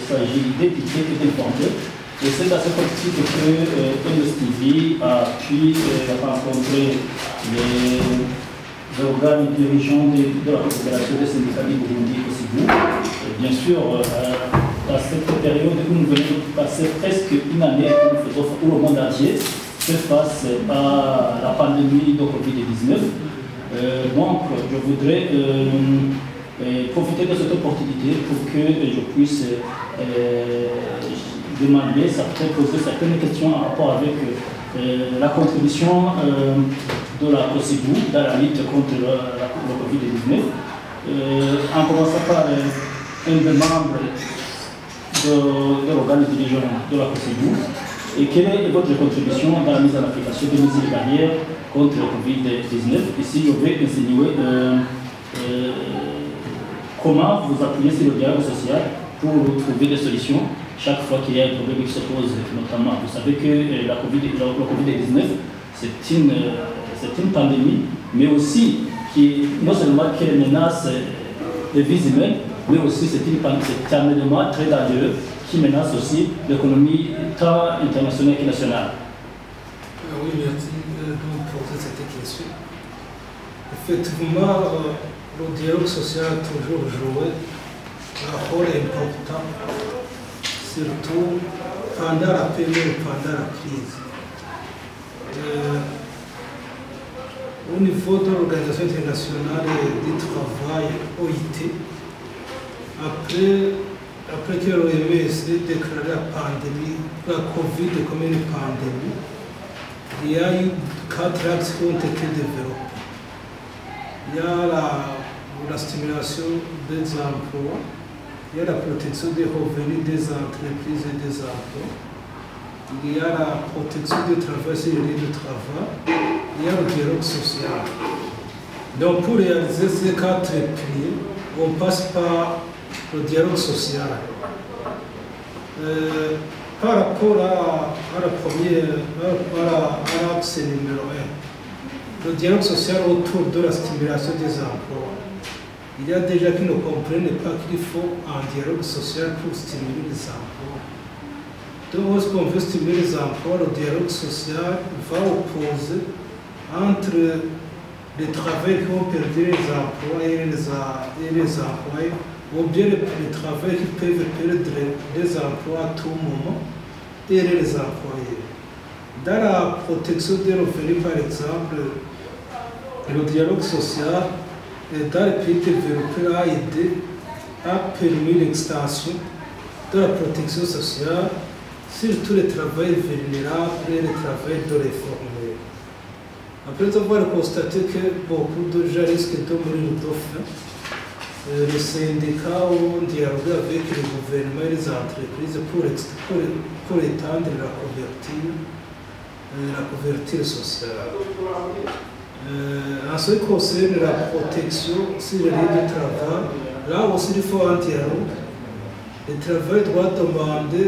s'agit d'éduquer et d'informer. Et c'est à cette optique que MSTV a pu rencontrer les organes dirigeants de la Confédération des syndicats du Burundi au Sibou. Bien sûr, à cette période où nous venons de passer presque une année où le monde entier fait face à la pandémie de Covid-19. Donc, je voudrais profiter de cette opportunité pour que je puisse poser certaines questions en rapport avec la contribution de la COSIBU dans la lutte contre le Covid-19. En commençant par un des membres de l'organe dirigeant de la COSIBU, et quelle est votre contribution dans la mise en application des mesures barrières contre le Covid-19? Ici, je vais insinuer comment vous appuyez sur le dialogue social pour trouver des solutions chaque fois qu'il y a un problème qui se pose, notamment. Vous savez que le Covid-19, c'est une pandémie, mais aussi qui non seulement qu'elle menace les vies humaines, mais aussi c'est un élément très dangereux qui menace aussi l'économie tant internationale que nationale. Oui, merci de me poser cette question. Effectivement, le dialogue social a toujours joué un rôle important, surtout pendant la période, pendant la crise. Au niveau de l'Organisation internationale du travail, OIT, après que l'OMS ait déclaré la pandémie, la Covid comme une pandémie, il y a eu 4 axes qui ont été développés. Il y a la stimulation des emplois, il y a la protection des revenus des entreprises et des emplois, il y a la protection des travailleurs sur les lieux de travail, il y a le dialogue social. Donc pour réaliser ces 4 piliers, on passe par le dialogue social. Par rapport à l'axe numéro 1, le dialogue social autour de la stimulation des emplois. Il y a déjà qui ne comprennent pas qu'il faut un dialogue social pour stimuler les emplois. Donc, lorsqu'on veut stimuler les emplois, le dialogue social va opposer entre les travailleurs qui ont perdu les emplois et les employés, ou bien les travailleurs qui peuvent perdre les emplois à tout moment et les employés. Dans la protection des revenus, par exemple, le dialogue social dans les pays développés a aidé, a permis l'extension de la protection sociale sur tous les travailleurs vulnérables et les travailleurs de réformer. Après avoir constaté que beaucoup de gens risquent de mourir de faim, les syndicats ont dialogué avec le gouvernement et les entreprises pour étendre la couverture sociale. En ce qui concerne la protection sur les lieux de travail, là aussi il faut un dialogue. Le travail doit demander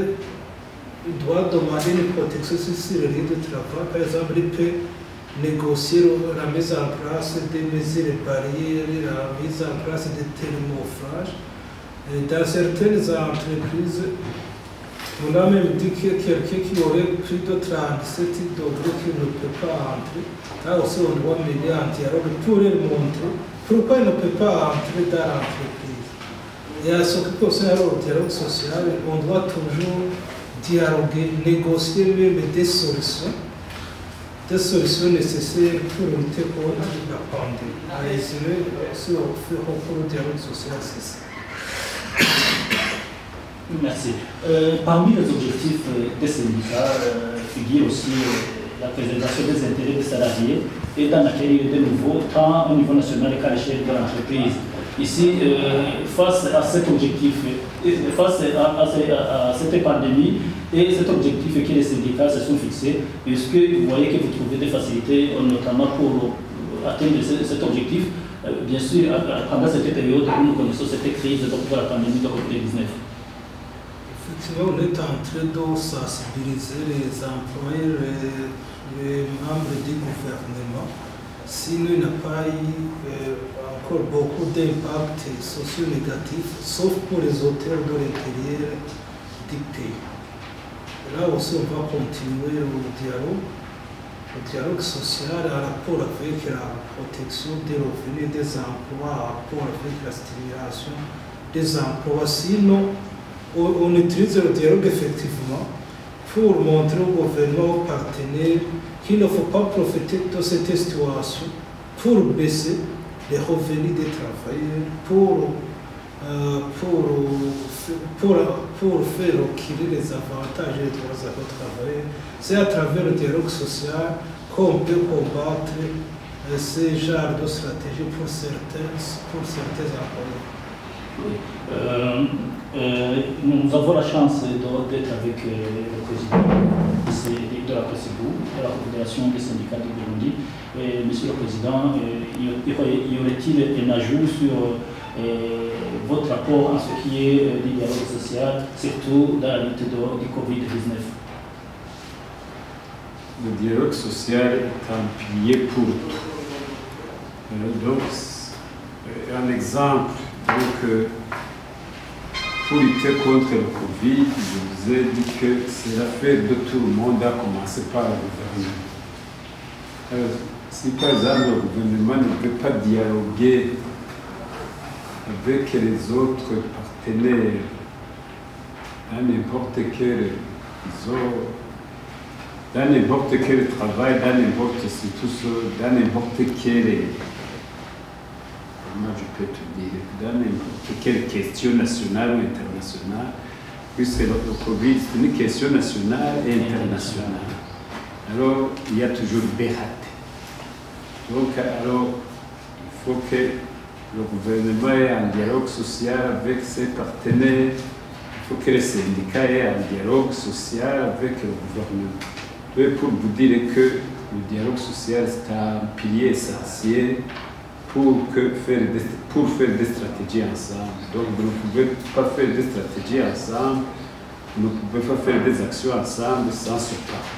une protection sur les lieux de travail. Par exemple, il peut négocier la mise en place des mesures barrières, la mise en place de thermophages. Dans certaines entreprises, on a même dit que quelqu'un qui aurait plus de 37 degrés qui ne peut pas entrer, là aussi on doit mener un dialogue pour leur montrer pourquoi il ne peut pas entrer dans l'entreprise. Et à ce qui concerne le dialogue social, on doit toujours dialoguer, négocier même des solutions nécessaires pour lutter contre la pandémie. À résumer, sur le dialogue social, c'est ça. Merci. Parmi les objectifs des syndicats figure aussi la préservation des intérêts des salariés et d'en acquérir de nouveaux, tant au niveau national qu'à l'échelle de l'entreprise. Ici, face à cet objectif, face à cette pandémie et cet objectif que les syndicats se sont fixés, est-ce que vous voyez que vous trouvez des facilités, notamment pour atteindre cet objectif, bien sûr, pendant cette période où nous connaissons cette crise de la pandémie de Covid-19? Effectivement, on est en train de sensibiliser les employés, les membres du gouvernement. Sinon, il n'y a pas eu encore beaucoup d'impacts sociaux négatifs, sauf pour les auteurs de l'intérieur dictée. Là aussi, on va continuer le dialogue social en rapport avec la protection des revenus des emplois, en rapport avec la stimulation des emplois. Sinon, on utilise le dialogue effectivement pour montrer au gouvernement, aux partenaires, qu'il ne faut pas profiter de cette situation pour baisser les revenus des travailleurs, pour faire reculer les avantages et les droits à nos travailleurs. C'est à travers le dialogue social qu'on peut combattre ce genre de stratégie pour certains employés. Nous avons la chance d'être avec le président de la COSIBU, de la Confédération des syndicats du Burundi. Monsieur le Président, y aurait-il un ajout sur votre rapport en ce qui est du dialogue social, surtout dans la lutte du Covid-19? Le dialogue social est un pilier pour tout. Donc, un exemple, donc, pour lutter contre le Covid, je vous ai dit que c'est l'affaire de tout le monde, à commencer par le gouvernement. Si par exemple le gouvernement ne veut pas dialoguer avec les autres partenaires dans n'importe quel travail, dans n'importe quelle question nationale ou internationale, puisque le Covid c'est une question nationale et internationale. Alors, il y a toujours des ratés. Donc, alors, il faut que le gouvernement ait un dialogue social avec ses partenaires, il faut que les syndicats aient un dialogue social avec le gouvernement. Et pour vous dire que le dialogue social c'est un pilier essentiel pour faire des stratégies ensemble. Donc vous ne pouvez pas faire des stratégies ensemble, vous ne pouvez pas faire des actions ensemble sans se parler.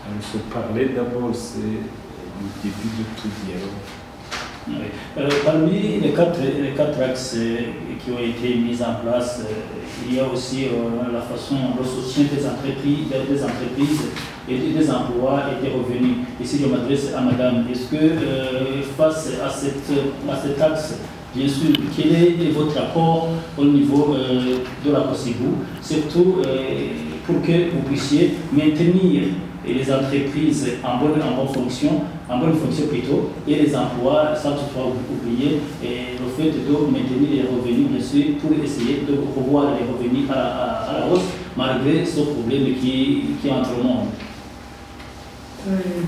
Alors se parler d'abord, c'est le début de tout dialogue. Oui. Parmi les quatre axes qui ont été mis en place, il y a aussi la façon, le soutien des entreprises et des emplois et des revenus. Ici, je m'adresse à Madame. Est-ce que face à cet axe, bien sûr, quel est votre rapport au niveau de la COSIBU, surtout pour que vous puissiez maintenir les entreprises en bonne fonction plutôt, et les emplois sans toutefois oublier et le fait de maintenir les revenus, bien sûr, pour essayer de revoir les revenus à la hausse, malgré ce problème qui entre au monde.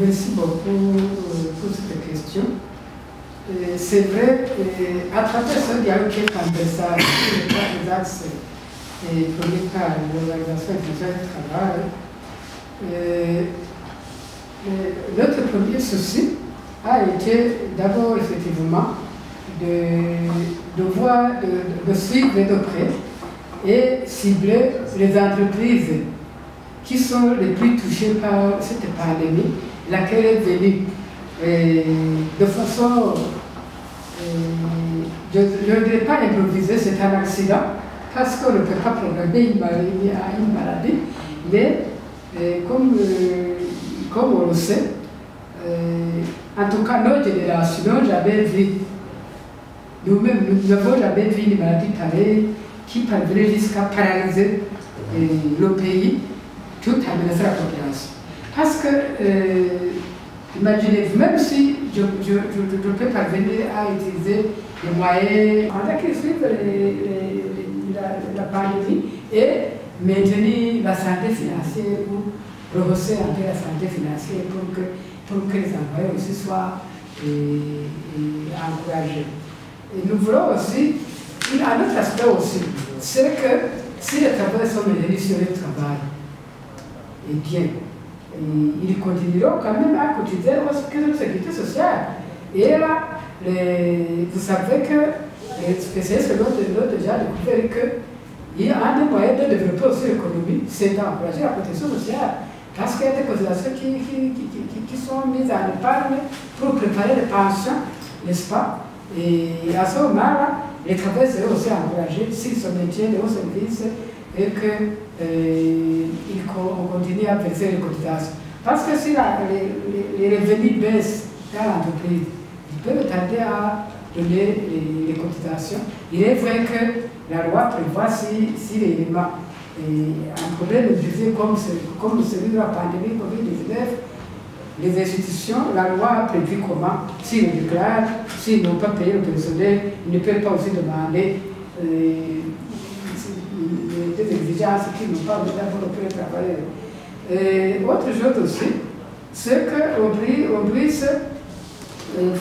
Merci beaucoup pour cette question. C'est vrai, à travers ce dialogue qui est transversal sur les trois axes produits par l'Organisation internationale du travail, notre premier souci a été d'abord effectivement de suivre de près et cibler les entreprises qui sont les plus touchées par cette pandémie, laquelle est venue de façon, je ne dirais pas improvisée, c'est un accident, parce qu'on ne peut pas programmer une maladie, mais comme on le sait, en tout cas notre génération n'a jamais vu, nous-mêmes nous n'avons jamais vu une maladie pareille qui parvenait jusqu'à paralyser le pays, tout en menaçant la population. Parce que, imaginez-vous, même si je peux parvenir à utiliser les moyens pendant qu'ils suivent la pandémie et maintenir la santé financière ou rehausser un peu la santé financière pour que les employés aussi soient encouragés. Et nous voulons aussi, un autre aspect aussi, c'est que si les travailleurs sont menés sur le travail, eh bien, ils continueront quand même à cotiser aux sécurité sociale. Et là, vous savez que les spécialistes l'ont déjà découvert qu'il y a un des moyens de développer aussi l'économie, c'est d'encourager la protection sociale. Parce qu'il y a des cotisations qui sont mises en épargne pour préparer les pensions, n'est-ce pas? Et à ce moment-là, les travailleurs seraient aussi encouragés s'ils se maintiennent au service et que on continue à verser les cotisations. Parce que si les revenus baissent dans l'entreprise, ils peuvent tarder à donner les cotisations. Il est vrai que la loi prévoit si réellement un problème de budget comme celui de la pandémie Covid-19, les institutions, la loi a prévu comment, s'ils le déclarent, s'ils n'ont pas payé le personnel, ils ne peuvent pas aussi demander des exigences qu'ils n'ont pas d'abord auprès des travailleurs. Autre chose aussi, c'est qu'on puisse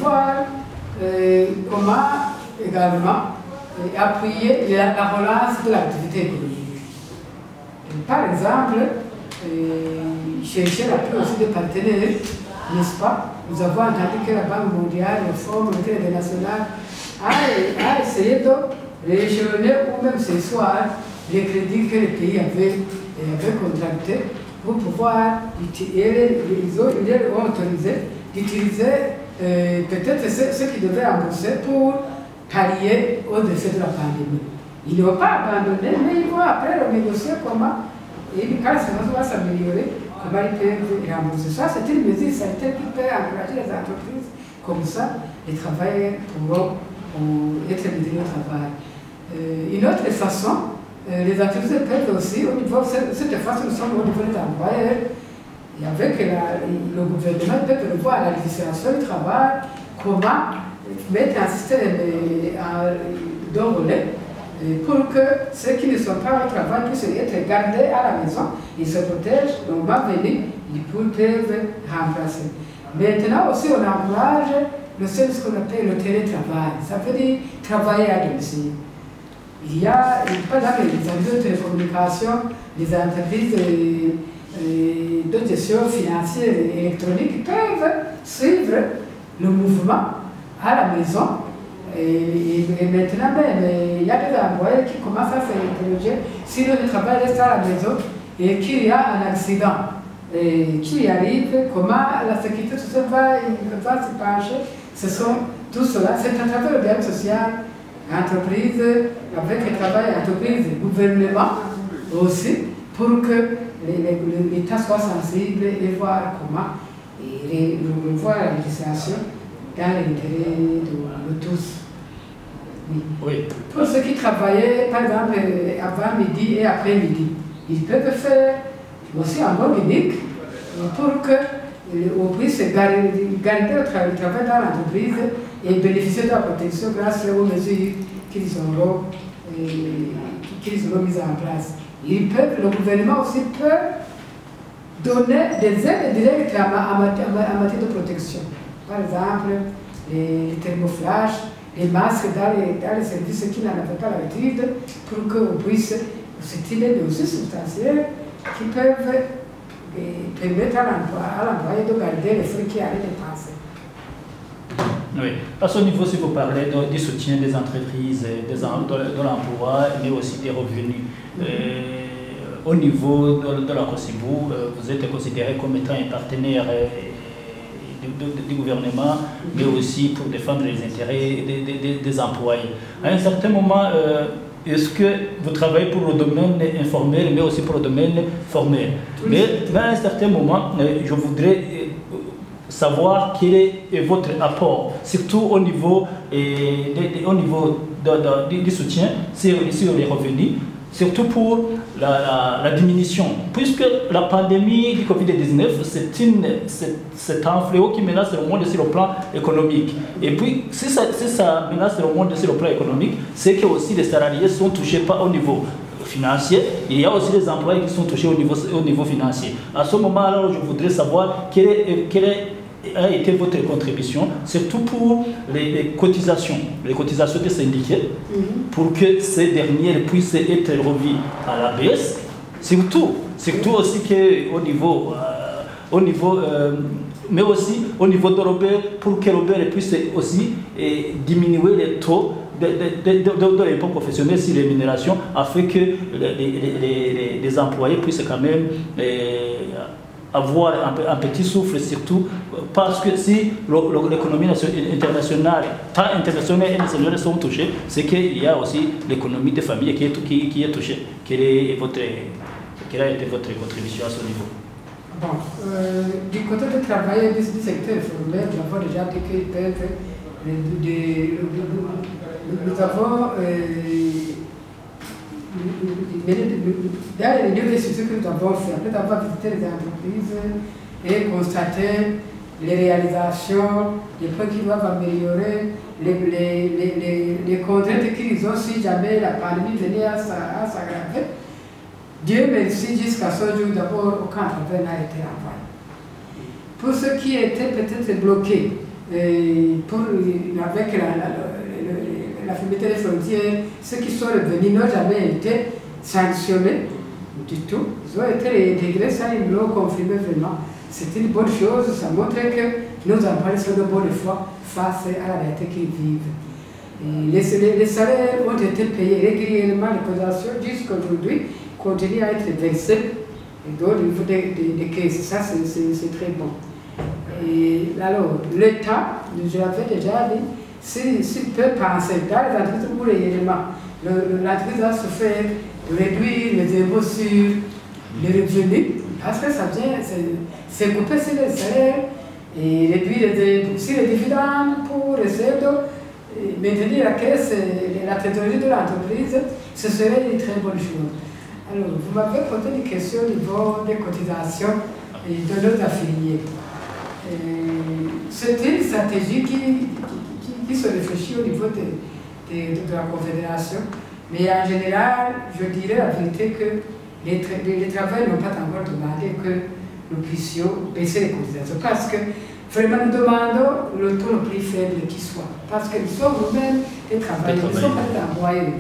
voir comment également appuyer la relance de l'activité économique. Par exemple, chercher l'appui aussi des partenaires, n'est-ce pas? Nous avons entendu que la Banque mondiale, le Fonds monétaire international a essayé de rééchelonner ou même ce soir les crédits que les pays avaient contractés pour pouvoir, ils ont autorisé d'utiliser peut-être ce qui devait rembourser pour pallier au décès de la pandémie. Ils ne vont pas abandonner, mais ils vont après renégocier comment, et quand ça va s'améliorer, comment ils peuvent rembourser. Ça, c'est une mesure sanitaire qui peut encourager les entreprises comme ça, les travailleurs pourront être libérés au travail. Une autre façon, les entreprises peuvent aussi, au niveau, cette fois, nous sommes au niveau des employeurs, et avec le gouvernement peut revoir la législation du travail, comment mettre un système d'enrôler pour que ceux qui ne sont pas au travail puissent être gardés à la maison, ils se protègent, le moment venu, ils peuvent remplacer. Maintenant aussi, on encourage ce qu'on appelle le télétravail, ça veut dire travailler à domicile. Il y a, par exemple, les entreprises de télécommunication, les entreprises de gestion financière et électronique peuvent suivre le mouvement à la maison. Et maintenant même, il y a des employés qui commencent à s'interroger si le travail reste à la maison et qu'il y a un accident qui arrive, comment la sécurité sociale va se pencher. Ce sont tout cela, c'est à travers le dialogue social, entreprise, avec le travail, entreprise, gouvernement aussi, pour que l'État soit sensible et voir comment revoir la législation dans l'intérêt de tous. Oui. Pour ceux qui travaillaient, par exemple, avant midi et après midi, ils peuvent faire aussi un bon unique pour qu'on puisse garder le travail dans l'entreprise et bénéficier de la protection grâce aux mesures qu'ils auront mises en place. Le gouvernement aussi peut donner des aides directes en matière de protection. Par exemple, les thermoflash, les masques dans les services qui n'en avaient pas l'habitude, pour qu'on puisse stimuler des ressources substantielles qui peuvent permettre à l'employé de garder les frais qui allaient dépenser. Oui, à ce niveau, si vous parlez du soutien des entreprises, de l'emploi, mais aussi des revenus, au niveau de la COSIBU, vous êtes considéré comme étant un partenaire du gouvernement, mais aussi pour défendre les intérêts des employés. À un certain moment, est-ce que vous travaillez pour le domaine informel, mais aussi pour le domaine formel? Mais à un certain moment, je voudrais savoir quel est votre apport, surtout au niveau du soutien sur les revenus, surtout pour la diminution, puisque la pandémie du Covid-19, c'est un fléau qui menace le monde sur le plan économique. Et puis, si ça menace le monde sur le plan économique, c'est que aussi les salariés sont touchés pas au niveau financier, il y a aussi les employés qui sont touchés au niveau financier. À ce moment, alors, je voudrais savoir quelle a été votre contribution, surtout pour les cotisations des syndiqués, pour que ces derniers puissent être revus à la baisse, surtout aussi qu'au niveau, mais aussi au niveau de Robert, pour que Robert puisse aussi diminuer les taux de l'impôt professionnel sur les rémunérations, afin que les employés puissent quand même avoir un petit souffle, surtout parce que si l'économie internationale, tant internationale et nationale sont touchées, c'est qu'il y a aussi l'économie des familles qui est touchée. Quelle est votre Quelle a été votre contribution à ce niveau? Bon, du côté des travailleurs du secteur informel, nous avons déjà dit qu'ils peuvent. Nous avons. Dans les universités que nous avons fait, après avoir visité les entreprises et constaté les réalisations, les points qu'ils doivent améliorer, les contraintes qu'ils ont si jamais la pandémie venait à s'aggraver. Dieu merci, jusqu'à ce jour, d'abord, aucun travail n'a été envoyé. Pour ceux qui étaient peut-être bloqués avec la fermeté des frontières, ceux qui sont revenus n'ont jamais été sanctionnés du tout. Ils ont été réintégrés, ça ils l'ont confirmé vraiment. C'est une bonne chose, ça montre que nos employés sont de bonne foi face à la réalité qu'ils vivent. Les salaires ont été payés régulièrement, les cotisations jusqu'à aujourd'hui continuent à être versées au niveau des caisses. Ça, c'est très bon. Et alors, l'État, je l'avais déjà dit, s'il peut penser dans les entreprises pour les éléments, l'entreprise va se faire réduire les impôts sur les revenus, parce que ça vient, c'est couper sur les salaires et réduire les impôts sur les dividendes pour essayer de maintenir la caisse, la trésorerie de l'entreprise, ce serait une très bonne chose. Alors, vous m'avez posé des questions au niveau des cotisations de nos affiliés. C'est une stratégie qui se réfléchit au niveau de la Confédération, mais en général, je dirais la vérité que les travailleurs n'ont pas encore demandé que nous puissions baisser les cotisations, parce que vraiment nous demandons le taux le plus faible qui soit, parce que nous sommes nous-mêmes des travailleurs, nous ne sommes pas des employés.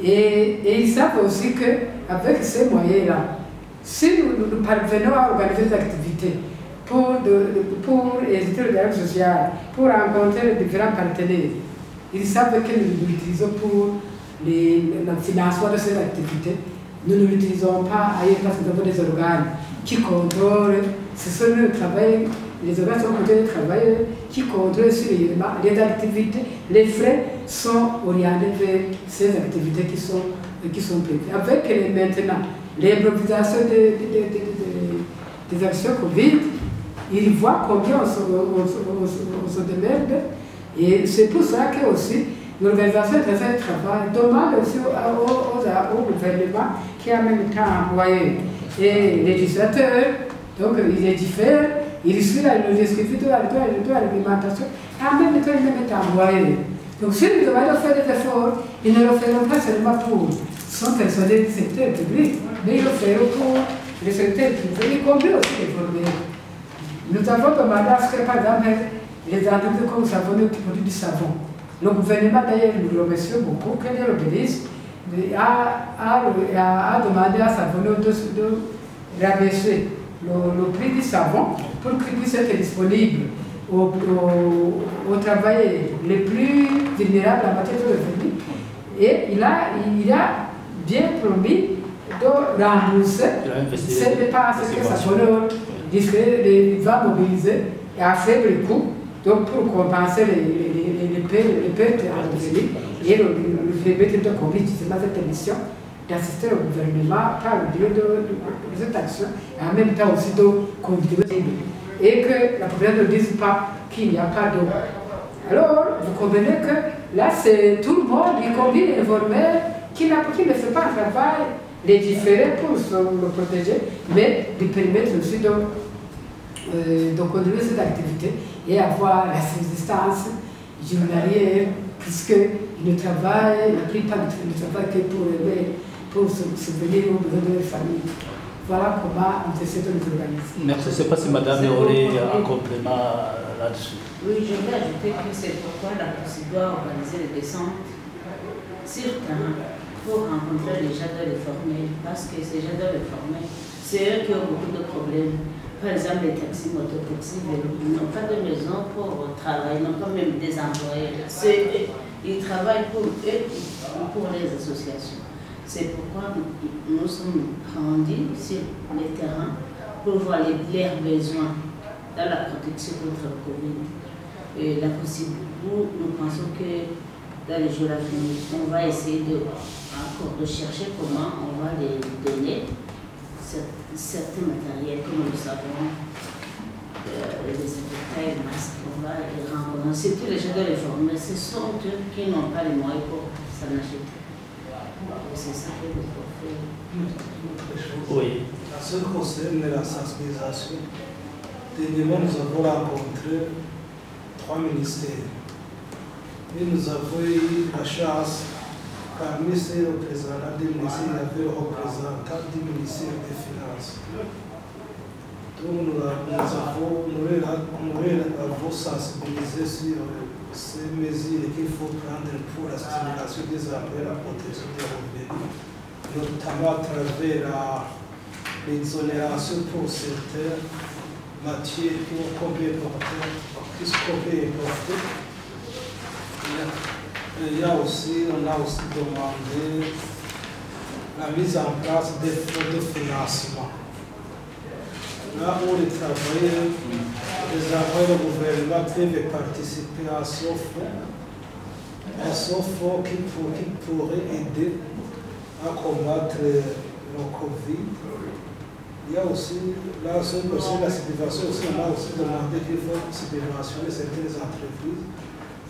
Et ils savent aussi qu'avec ces moyens-là, si nous parvenons à organiser des activités pour éviter le dialogue social, pour rencontrer les différents partenaires, ils savent que nous l'utilisons pour le financement de ces activités. Nous ne l'utilisons pas ailleurs parce que nous avons des organes qui contrôlent, ce sont les organes sont côté des travailleurs qui contrôlent sur les activités. Les frais sont orientés vers ces activités qui sont prévues. Avec maintenant l'improvisation des actions Covid, ils voient combien on se démerde. Et c'est pour ça que aussi l'Organisation internationale du travail demande aussi au gouvernement qui a en même temps envoyé les législateurs, donc ils légifèrent, ils suivent la description de la réglementation, et en même temps ils même envoyé. Donc si nous devons faire des efforts, ils ne le feront pas seulement pour son personnel du secteur public, mais ils le feront pour le secteur privé, y compris aussi les formés. Nous avons demandé à ce que, par exemple, les entreprises comme Savon qui produisent du savon. Le gouvernement, d'ailleurs, nous le remercie beaucoup, que l'organisme a demandé à Savon de rabaisser le prix du savon pour qu'il puisse être disponible aux travailleurs les plus vulnérables en matière de revenus. Et il a bien promis de rembourser ces dépenses que Savon va mobiliser à faible coût, donc pour compenser les pertes en revenus et le permettre de conduire justement cette émission, d'assister au gouvernement par le biais de cette action et en même temps aussi de contribuer et que la population ne dise pas qu'il n'y a pas d'eau. Alors, vous comprenez que là, c'est tout le monde, y compris les informels, qui ne fait pas un travail légiféré pour le protéger, mais de permettre aussi de continuer cette activité et avoir la subsistance journalière, puisqu'ils ne travaillent, la plupart ne travaillent que pour subvenir aux besoins de leur famille. Voilà comment on essaie de nous organiser. Merci. Je ne sais pas si Mme aurait un complément là-dessus. Oui, je vais ajouter que c'est pourquoi la COSI doit organiser les descentes sur terrain pour rencontrer les gens de formés, parce que ces gens de formés, c'est eux qui ont beaucoup de problèmes. Par exemple, les taxis, mototaxis, ils n'ont pas de maison pour travailler, ils n'ont pas même des employés. Ils travaillent pour eux et pour les associations. C'est pourquoi nous sommes rendus sur les terrains pour voir leurs besoins dans la protection contre le Covid. Et la possibilité, nous pensons que dans les jours à venir, on va essayer encore de chercher comment on va les donner certains matériels, comme nous savons, les écouteurs, les masques, on va les rencontrer. Surtout les jardins réformés, ce sont eux qui n'ont pas les moyens pour s'en acheter. C'est ça que nous avons fait. Oui. En ce qui concerne la sensibilisation, dernièrement, nous avons rencontré 3 ministères. Et nous avons eu la chance, parmi ces représentants des ministères, il y avait le représentant du ministère des Finances. Donc nous avons sensibilisé sur ces mesures qu'il faut prendre pour la stimulation des emplois et la protection des revenus, notamment à travers l'exonération pour certaines matières qui sont importées. On a aussi demandé la mise en place des fonds de financement. Là où les travailleurs, les employés du gouvernement peuvent participer à ce fonds qui pourrait aider à combattre le Covid. Il y a aussi, là, sur la subvention, on a aussi demandé qu'il faut subventionner certaines entreprises.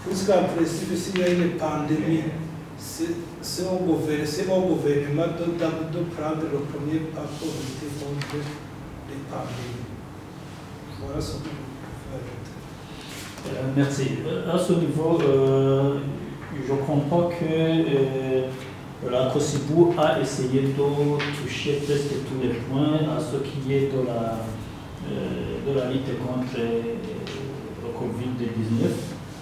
Puisqu'en principe, s'il y a une pandémie, c'est au gouvernement de prendre le premier pas pour lutter contre les pandémies. Voilà ce que je peux faire. Merci. À ce niveau, je comprends que la COSIBU a essayé de toucher presque tous les points à ce qui est de la lutte contre le Covid-19,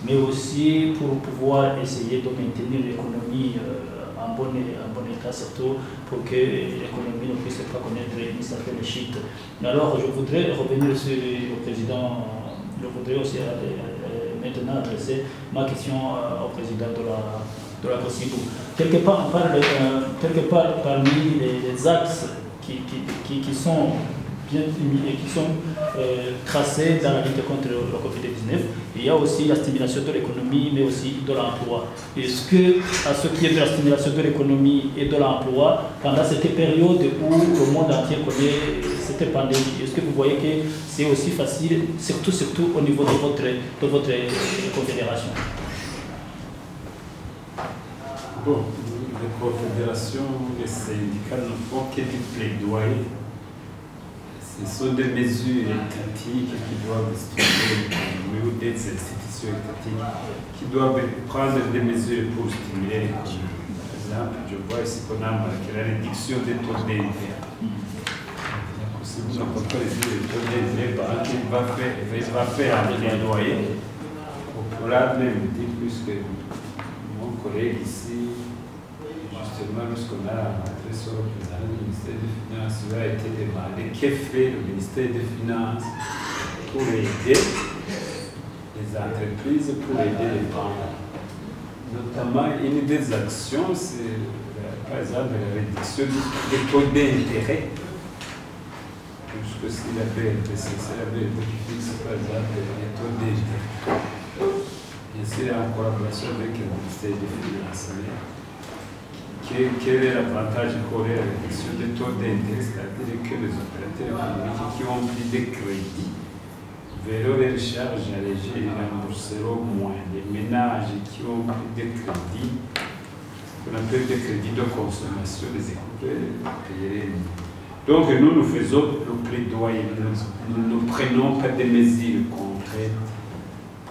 mais aussi pour pouvoir essayer de maintenir l'économie en bon état, surtout pour que l'économie ne puisse pas connaître une certaine chute. Alors, je voudrais revenir sur le président, je voudrais aussi maintenant adresser ma question au président de la COSIBU. Quelque part, parmi les axes qui sont bien et qui sont tracés dans la lutte contre le Covid-19, il y a aussi la stimulation de l'économie, mais aussi de l'emploi. Est-ce que, à ce qui est de la stimulation de l'économie et de l'emploi, pendant cette période où le monde entier connaît cette pandémie, est-ce que vous voyez que c'est aussi facile, surtout au niveau de votre confédération? Bon, les confédérations, les syndicats ne font que du plaidoyer. Ce sont des mesures étatiques qui doivent stimuler l'économie ou des institutions étatiques qui doivent prendre des mesures pour stimuler l'économie. Par exemple, je vois ici qu'on a marqué la réduction des taux d'intérêt. Si vous n'avez pas réduit les taux d'intérêt, il va faire un plaidoyer pour la même dire, puisque mon collègue ici, justement, lorsqu'on a rentré sur le président du ministère des Finances, il a été demandé que fait le ministère des Finances pour aider les entreprises, pour aider les banques. Notamment, une des actions, c'est par exemple la réduction des taux d'intérêt. Puisque c'est la BNPC, c'est la BNP qui fixe par exemple les taux d'intérêt. Bien sûr, en collaboration avec le ministère des Finances. Quel est l'avantage qu'aurait la réduction des taux d'intérêt? C'est-à-dire que les opérateurs économiques qui ont pris des crédits verront les charges allégées et rembourseront moins. Les ménages qui ont pris des crédits, qu'on appelle des crédits de consommation, les écouteurs payeraient moins. Donc nous faisons le plaidoyer, nous ne prenons pas des mesures concrètes.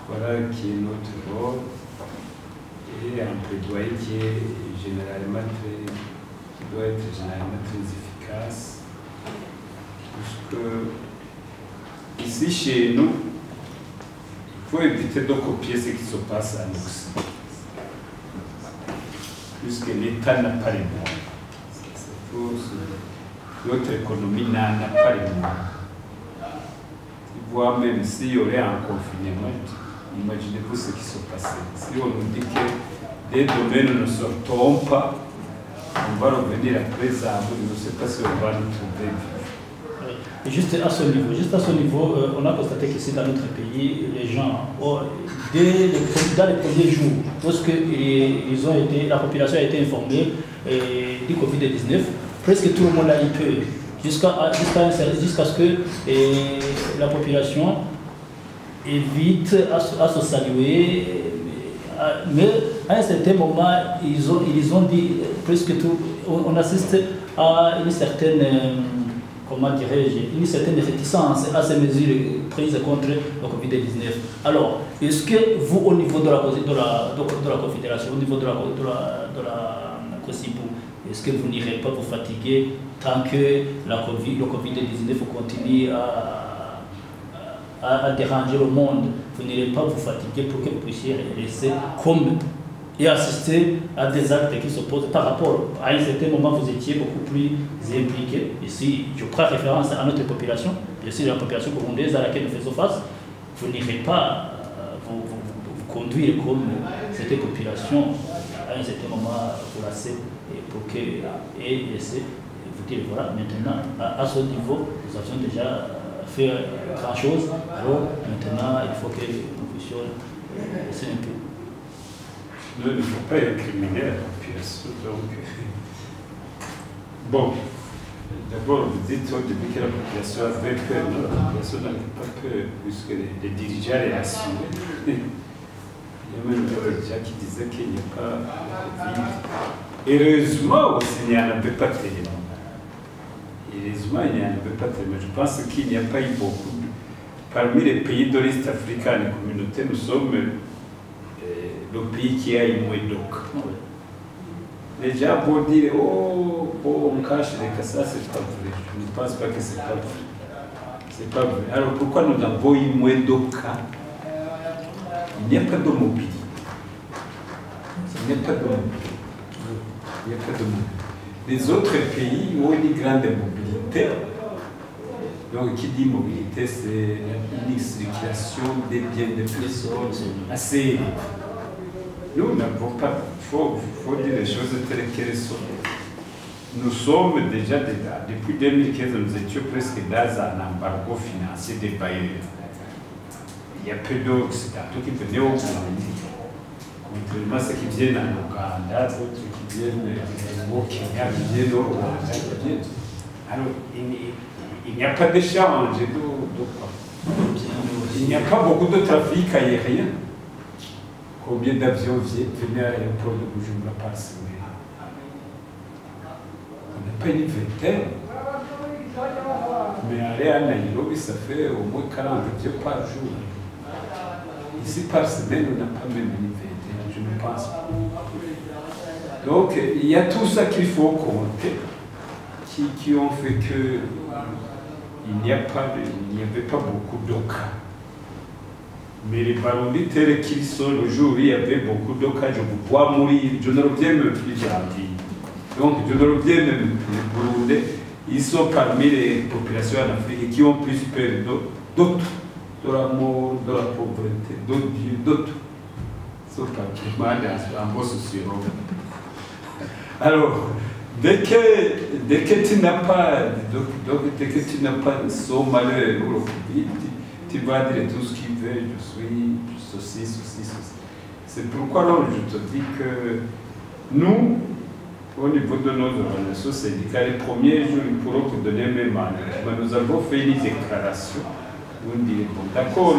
Voilà qui est notre rôle. Et un plaidoyer qui doit être généralement très efficace. Puisque ici chez nous, il faut éviter de copier ce qui se passe en Occident. Puisque l'État n'a pas les moyens. Notre économie n'a pas les moyens. Voire même s'il y aurait un confinement, imaginez-vous ce qui se passait. Si on nous dit que des domaines ne sortons pas, on va revenir après ça, je ne sais pas si on va nous trouver. Et juste à ce niveau, on a constaté que c'est dans notre pays, les gens, dans les premiers jours, lorsque la population a été informée du Covid-19, presque tout le monde a eu peur jusqu'à ce que la population évite à se saluer. Mais à un certain moment, ils ont dit presque tout. On assiste à une certaine, comment dirais-je, une certaine réticence à ces mesures prises contre le Covid-19. Alors, est-ce que vous, au niveau de la Confédération, au niveau de la COSIBU, est-ce que vous n'irez pas vous fatiguer tant que le Covid-19 continue à déranger le monde? Vous n'irez pas vous fatiguer pour que vous puissiez rester comme et assister à des actes qui s'opposent par rapport à un certain moment vous étiez beaucoup plus impliqués. Ici, je prends référence à notre population, bien sûr la population burundaise à laquelle nous faisons face. Vous n'irez pas vous conduire comme cette population à un certain moment vous lasser et laisser vous dire voilà, maintenant à ce niveau, nous avions déjà fait grand chose, alors maintenant il faut que nous puissions laisser un peu. Il ne faut pas incriminer la population. Donc, bon, d'abord, vous dites au début que la population avait peur. Non, la population n'avait pas peur, puisque les dirigeants les assumaient. Il y a même des dirigeants qui disaient qu'il n'y a pas de Covid. Heureusement aussi, il n'y en avait pas tellement. Heureusement, il n'y en avait pas tellement. Je pense qu'il n'y a pas eu beaucoup. Parmi les pays de l'Est africain, les communautés, nous sommes le pays qui a eu moins d'eau. Les gens vont dire, oh, on cache les cas, ça c'est pas vrai. Je ne pense pas que c'est pas vrai. C'est pas vrai. Alors pourquoi nous avons eu moins d'eau? Il n'y a pas de mobilité. Il n'y a pas de mobilité. Il n'y a pas de mobilité. Les autres pays ont une grande mobilité. Donc, qui dit mobilité, c'est une circulation des biens des personnes assez élevée. Nous n'avons pas, il faut dire les choses telles qu'elles sont. Nous sommes déjà, depuis 2015, nous étions presque dans un embargo financier des bailleurs. Il y a peu d'Occidentaux qui venaient au Burundi, contrairement à ceux qui viennent en Ouganda, d'autres qui viennent au Kenya, qui viennent au Rwanda. Alors, il n'y a pas d'échange il n'y a pas beaucoup de trafic aérien. Combien d'avions venaient à l'aéroport de Bujumbura par semaine? On n'a pas une vingtaine. Mais aller à Nairobi, ça fait au moins 40 avions par jour. Ici, par semaine, on n'a pas même une vingtaine, je ne pense pas. Donc, il y a tout ça qu'il faut compter, qui ont fait que il n'y avait pas beaucoup de cas. Mais les Barundi tels qu'ils sont le jour où il y avait beaucoup de cas, je vous vois mourir, je ne reviens même plus gentil. Donc je ne reviens même plus. Les Burundais, ils sont parmi les populations en Afrique qui ont plus peur d'autres, de la mort, de la pauvreté, d'autres dieux, d'autres. Ils sont particulièrement en beau sociologue. Alors, dès que tu n'as pas, dès que tu n'as pas son malheur ou le Covid, tu vas dire tout ce qu'il veut, je suis ceci. C'est pourquoi alors je te dis que nous, au niveau de nos organisations syndicales, les premiers jours, ils pourront te donner même mais nous avons fait une déclaration. Nous dirons, bon, d'accord,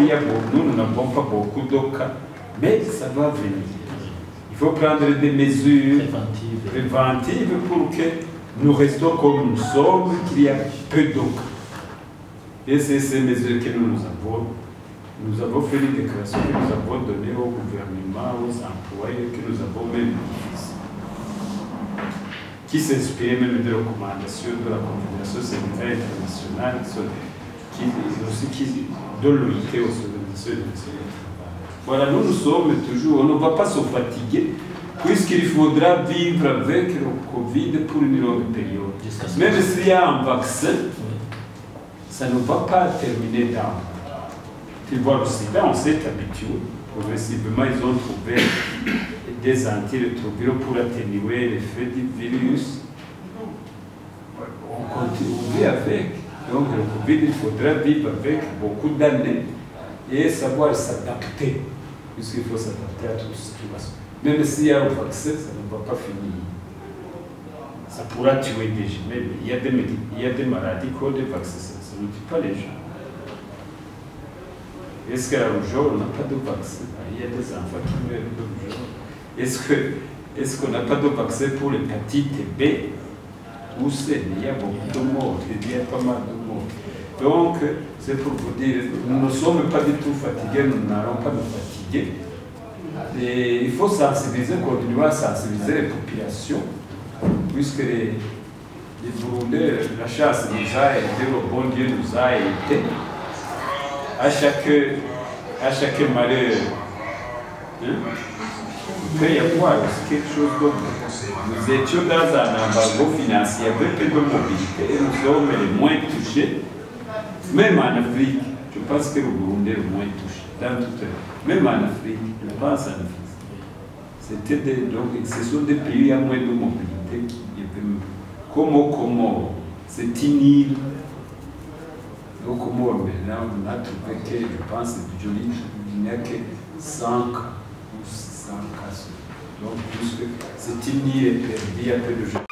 nous n'avons pas beaucoup de cas, mais ça va venir. Il faut prendre des mesures préventives pour que nous restons comme nous sommes, qu'il y a peu de cas. Et c'est ces mesures que nous avons. Nous avons fait une déclaration que nous avons donnée au gouvernement, aux employés, que nous avons même qui s'inspire même des recommandations de la Confédération syndicale internationale, qui de l'OIT aux organisations internationales. Voilà, nous sommes toujours, on ne va pas se fatiguer, puisqu'il faudra vivre avec le Covid pour une longue période. Même s'il y a un vaccin, ça ne va pas terminer dans. Tu vois, le sida, on s'est habitué. Progressivement, ils ont trouvé des antirétroviraux pour atténuer l'effet du virus. On continue avec. Donc, le Covid, il faudra vivre avec beaucoup d'années et savoir s'adapter, puisqu'il faut s'adapter à toute situation. Même s'il y a un vaccin, ça ne va pas finir. ça pourra tuer des gens. Mais il y a des maladies qu'on ne vaccine, ça ne tue pas les gens. Est-ce que la rougeole n'a pas de vaccin? Il y a des enfants qui meurent de rougeole. Est-ce qu'on n'a pas de vaccin pour l'hépatite B ou C? Il y a beaucoup de morts, il y a pas mal de morts. Donc, c'est pour vous dire, nous ne sommes pas du tout fatigués, nous n'allons pas nous fatiguer. Et il faut sensibiliser, continuer à sensibiliser les populations, puisque les Burundais, la chasse nous a aidé, le bon Dieu nous a aidé. À chaque malheur, hein? Il peut y avoir quelque chose d'autre. Nous étions dans un embargo financier avec peu de mobilité et nous sommes les moins touchés, même en Afrique. Je pense que le Burundi est le moins touché, dans toute, même en Afrique, je pense en Afrique. Donc, ce sont des pays à moins de mobilité. Comme au Comores, c'est une île. Au Comores, maintenant, on a trouvé que, je pense, il n'y a que 100 ou 600 cas. Donc, c'est une île perdue, il y a peu de gens.